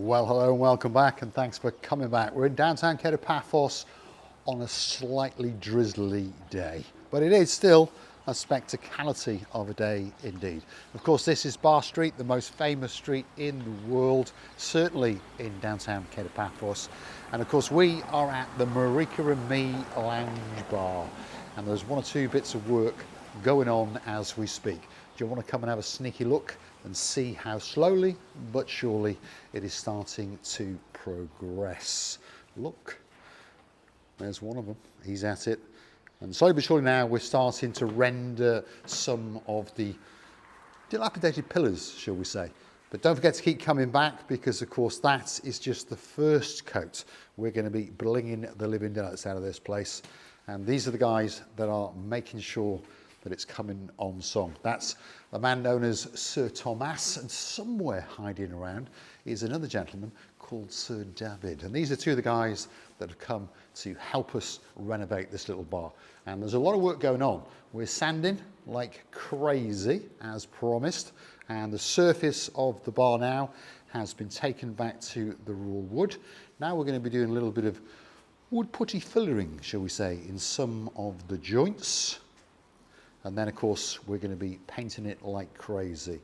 Well, hello and welcome back, and thanks for coming back. We're in downtown Paphos on a slightly drizzly day, but it is still a spectacality of a day indeed. Of course, this is Bar Street, the most famous street in the world, certainly in downtown Paphos. And of course, we are at the Marika and Me Lounge Bar, and there's one or two bits of work going on as we speak. Do you want to come and have a sneaky look and see how slowly but surely it is starting to progress? Look, there's one of them, he's at it. And slowly but surely now we're starting to render some of the dilapidated pillars, shall we say. But don't forget to keep coming back, because of course that is just the first coat. We're going to be blinging the living daylights out of this place. And these are the guys that are making sure that it's coming on song. That's the man known as Sir Thomas, and somewhere hiding around is another gentleman called Sir David. And these are two of the guys that have come to help us renovate this little bar. And there's a lot of work going on. We're sanding like crazy, as promised, and the surface of the bar now has been taken back to the raw wood. Now we're going to be doing a little bit of wood putty fillering, shall we say, in some of the joints. And then, of course, we're going to be painting it like crazy.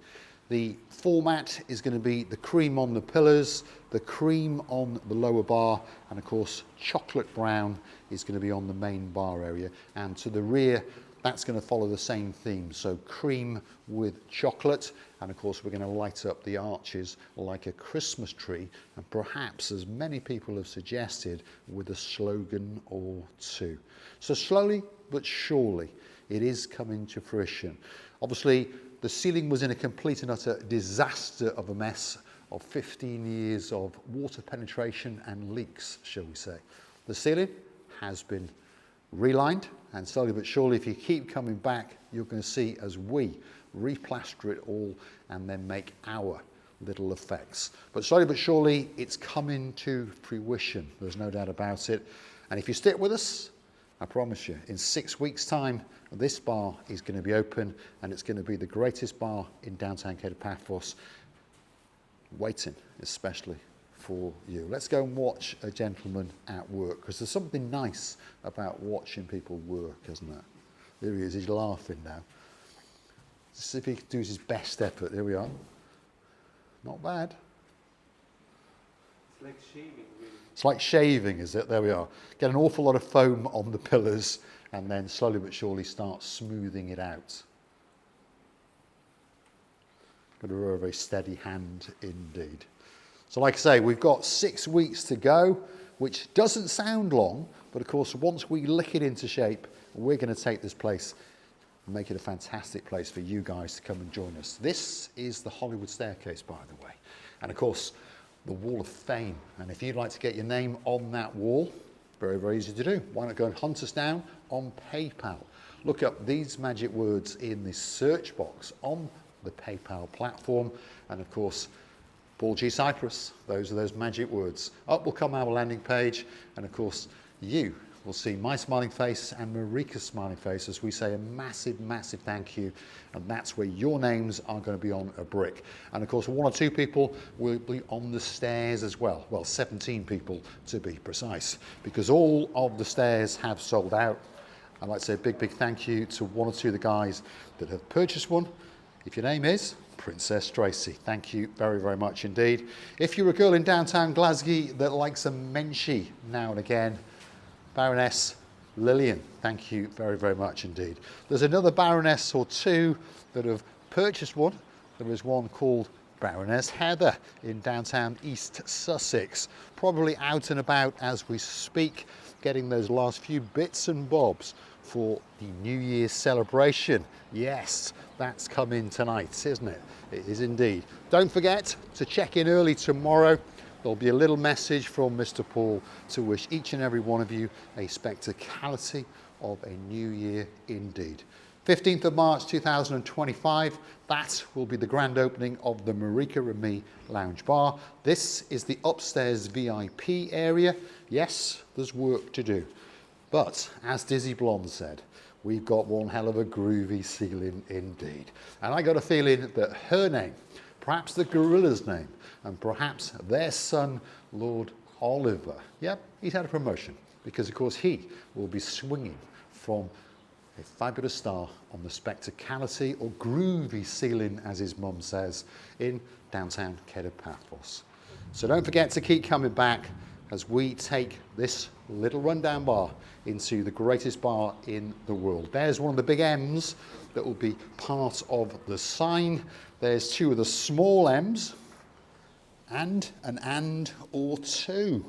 The format is going to be the cream on the pillars, the cream on the lower bar, and of course, chocolate brown is going to be on the main bar area. And to the rear, that's going to follow the same theme. So cream with chocolate. And of course, we're going to light up the arches like a Christmas tree. And perhaps, as many people have suggested, with a slogan or two. So slowly but surely, it is coming to fruition. Obviously, the ceiling was in a complete and utter disaster of a mess of 15 years of water penetration and leaks, shall we say. The ceiling has been relined, and slowly but surely, if you keep coming back, you're going to see as we replaster it all and then make our little effects. But slowly but surely, it's coming to fruition. There's no doubt about it. And if you stick with us, I promise you, in 6 weeks' time, this bar is going to be open, and it's going to be the greatest bar in downtown Paphos, waiting especially for you. Let's go and watch a gentleman at work, because there's something nice about watching people work, isn't there? There he is, he's laughing now. Let's see if he does his best effort. Here we are. Not bad. It's like shaving, really. It's like shaving, is it? There we are. Get an awful lot of foam on the pillars, and then slowly but surely start smoothing it out. Got a very, very steady hand indeed. So like I say, we've got 6 weeks to go, which doesn't sound long, but of course, once we lick it into shape, we're going to take this place and make it a fantastic place for you guys to come and join us. This is the Hollywood Staircase, by the way. And of course, the Wall of Fame. And if you'd like to get your name on that wall, very, very easy to do. Why not go and hunt us down on PayPal? Look up these magic words in the search box on the PayPal platform. And of course, Paul G. Cyprus, those are those magic words. Up will come our landing page. And of course, you will see my smiling face and Marika's smiling face as we say a massive, massive thank you. And that's where your names are going to be on a brick. And of course, 1 or 2 people will be on the stairs as well. Well, 17 people to be precise, because all of the stairs have sold out. I'd like to say a big, big thank you to 1 or 2 of the guys that have purchased one. If your name is Princess Tracy, thank you very, very much indeed. If you're a girl in downtown Glasgow that likes a menchie now and again, Baroness Lillian, thank you very, very much indeed. There's another Baroness or 2 that have purchased one. There is one called Baroness Heather in downtown East Sussex, probably out and about as we speak, getting those last few bits and bobs for the New Year's celebration. Yes, that's coming tonight, isn't it? It is indeed. Don't forget to check in early tomorrow. There'll be a little message from Mr. Paul to wish each and every one of you a spectacality of a new year indeed. 15th of March 2025, that will be the grand opening of the Marika and Me Lounge Bar. This is the upstairs VIP area. Yes, there's work to do. But as Dizzy Blonde said, we've got one hell of a groovy ceiling indeed. And I got a feeling that her name perhaps the gorilla's name, and perhaps their son, Lord Oliver. Yep, he's had a promotion because, of course, he will be swinging from a fabulous star on the spectacality or groovy ceiling, as his mum says, in downtown Keda Paphos. So don't forget to keep coming back as we take this little rundown bar into the greatest bar in the world. There's one of the big M's that will be part of the sign. There's two of the small M's and an and or two.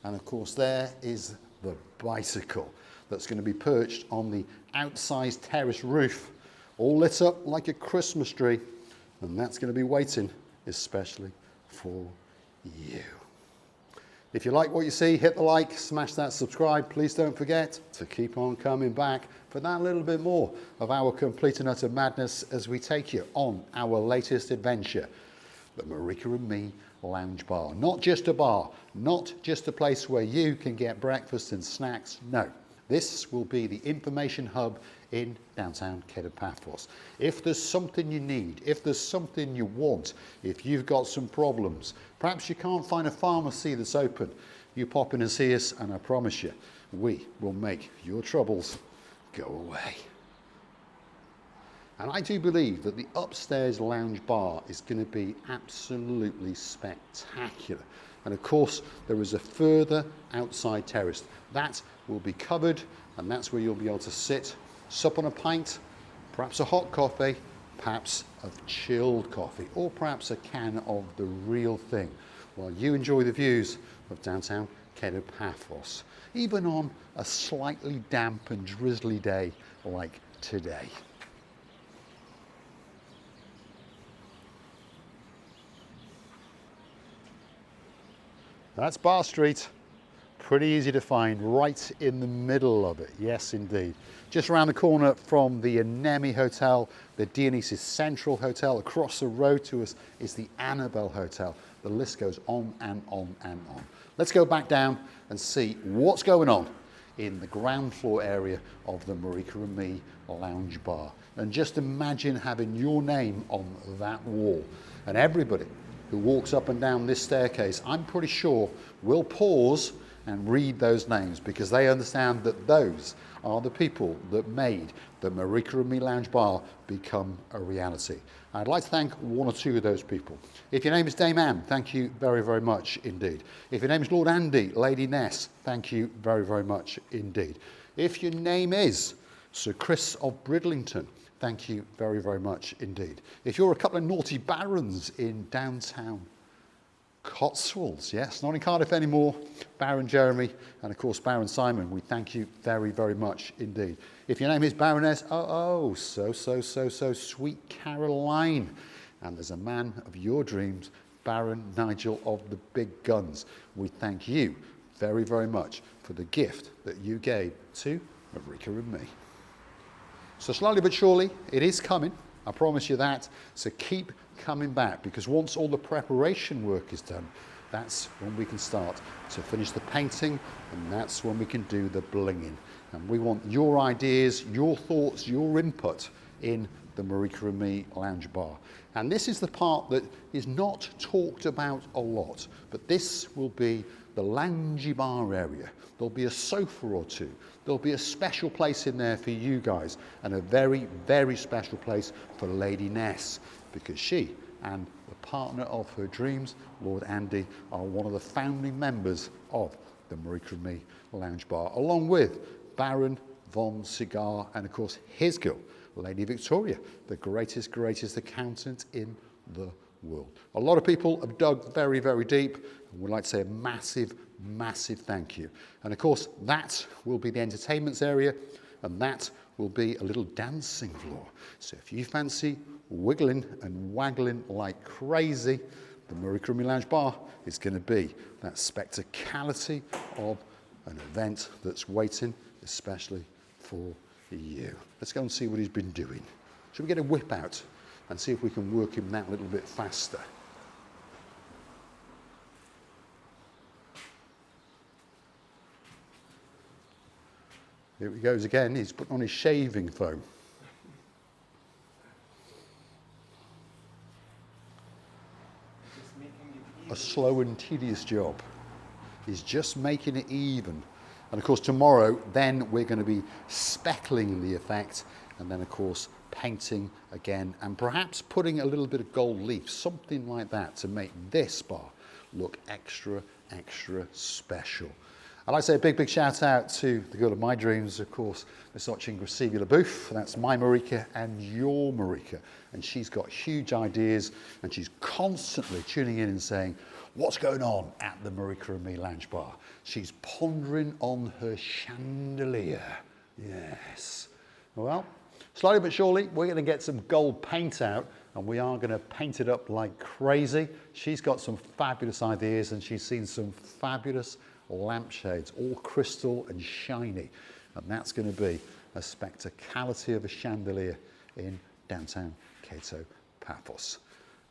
And of course there is the bicycle that's going to be perched on the outsized terrace roof, all lit up like a Christmas tree. And that's going to be waiting especially for you. If you like what you see, hit the like, smash that subscribe. Please don't forget to keep on coming back for that little bit more of our complete and utter madness as we take you on our latest adventure, the Marika and Me Lounge Bar. Not just a bar, not just a place where you can get breakfast and snacks. No, this will be the information hub in downtown Keda Paphos. If there's something you need, if there's something you want, if you've got some problems, perhaps you can't find a pharmacy that's open, you pop in and see us and I promise you, we will make your troubles go away. And I do believe that the upstairs lounge bar is going to be absolutely spectacular. And of course, there is a further outside terrace. That will be covered, and that's where you'll be able to sit, sup on a pint, perhaps a hot coffee, perhaps a chilled coffee, or perhaps a can of the real thing, while you enjoy the views of downtown Keda Paphos, even on a slightly damp and drizzly day like today. That's Bar Street, pretty easy to find, right in the middle of it, yes indeed. Just around the corner from the Anemi Hotel, the Dionysus Central Hotel. Across the road to us is the Annabelle Hotel. The list goes on and on and on. Let's go back down and see what's going on in the ground floor area of the Marika and Me Lounge Bar. And just imagine having your name on that wall, and everybody who walks up and down this staircase, I'm pretty sure, will pause and read those names because they understand that those are the people that made the Marika and Me Lounge Bar become a reality. I'd like to thank one or two of those people. If your name is Dame Anne, thank you very, very much indeed. If your name is Lord Andy, Lady Ness, thank you very, very much indeed. If your name is Sir Chris of Bridlington, thank you very, very much indeed. If you're a couple of naughty barons in downtown Cotswolds, yes, not in Cardiff anymore, Baron Jeremy and of course Baron Simon, we thank you very, very much indeed. If your name is Baroness, so sweet Caroline, and there's a man of your dreams, Baron Nigel of the Big Guns, we thank you very, very much for the gift that you gave to Marika and Me. So slowly but surely, it is coming. I promise you that. So keep coming back, because once all the preparation work is done, that's when we can start to finish the painting, and that's when we can do the blinging. And we want your ideas, your thoughts, your input in the Marika and Me Lounge Bar. And this is the part that is not talked about a lot, but this will be the loungy bar area. There'll be a sofa or two. There'll be a special place in there for you guys, and a very, very special place for Lady Ness, because she and the partner of her dreams, Lord Andy, are one of the founding members of the Marika and Me Lounge Bar, along with Baron von Cigar and of course his girl, Lady Victoria, the greatest accountant in the world. A lot of people have dug very, very deep, and would like to say a massive, massive thank you. And of course, that will be the entertainments area, and that will be a little dancing floor. So if you fancy wiggling and waggling like crazy, the Marika and Me Lounge Bar is going to be that spectacality of an event that's waiting especially for you. Let's go and see what he's been doing. Should we get a whip out and see if we can work him that little bit faster? Here he goes again. He's putting on his shaving foam. a slow and tedious job. He's just making it even. And of course tomorrow, then we're going to be speckling the effect, and then of course painting again, and perhaps putting a little bit of gold leaf, something like that, to make this bar look extra, extra special. I'd like to say a big, big shout out to the girl of my dreams, of course, Miss Oching Booth. That's my Marika and your Marika. And she's got huge ideas, and she's constantly tuning in and saying, what's going on at the Marika and Me Lounge Bar? She's pondering on her chandelier. Yes. Well, slowly but surely, we're going to get some gold paint out, and we are going to paint it up like crazy. She's got some fabulous ideas, and she's seen some fabulous lampshades, all crystal and shiny. And that's going to be a spectacality of a chandelier in downtown Cato Paphos.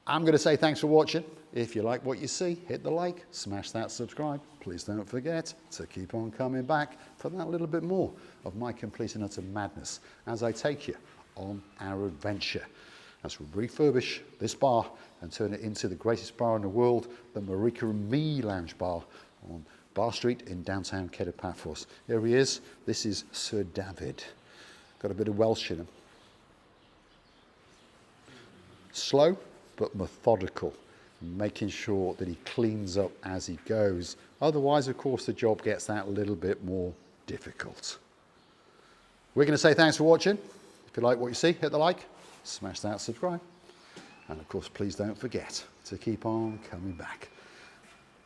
I'm going to say thanks for watching. If you like what you see, hit the like, smash that subscribe. Please don't forget to keep on coming back for that little bit more of my complete and utter madness as I take you on our adventure as we refurbish this bar and turn it into the greatest bar in the world, the Marika and Me Lounge Bar on Bar Street in downtown Cato Paphos. Here he is. This is Sir David. Got a bit of Welsh in him. Slow but methodical, making sure that he cleans up as he goes. Otherwise, of course, the job gets that little bit more difficult. We're going to say thanks for watching. If you like what you see, hit the like, smash that subscribe. And of course, please don't forget to keep on coming back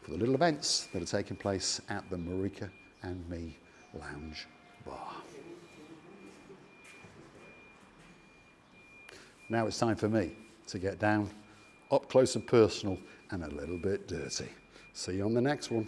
for the little events that are taking place at the Marika and Me Lounge Bar. Now it's time for me to get down, up close and personal, and a little bit dirty. See you on the next one.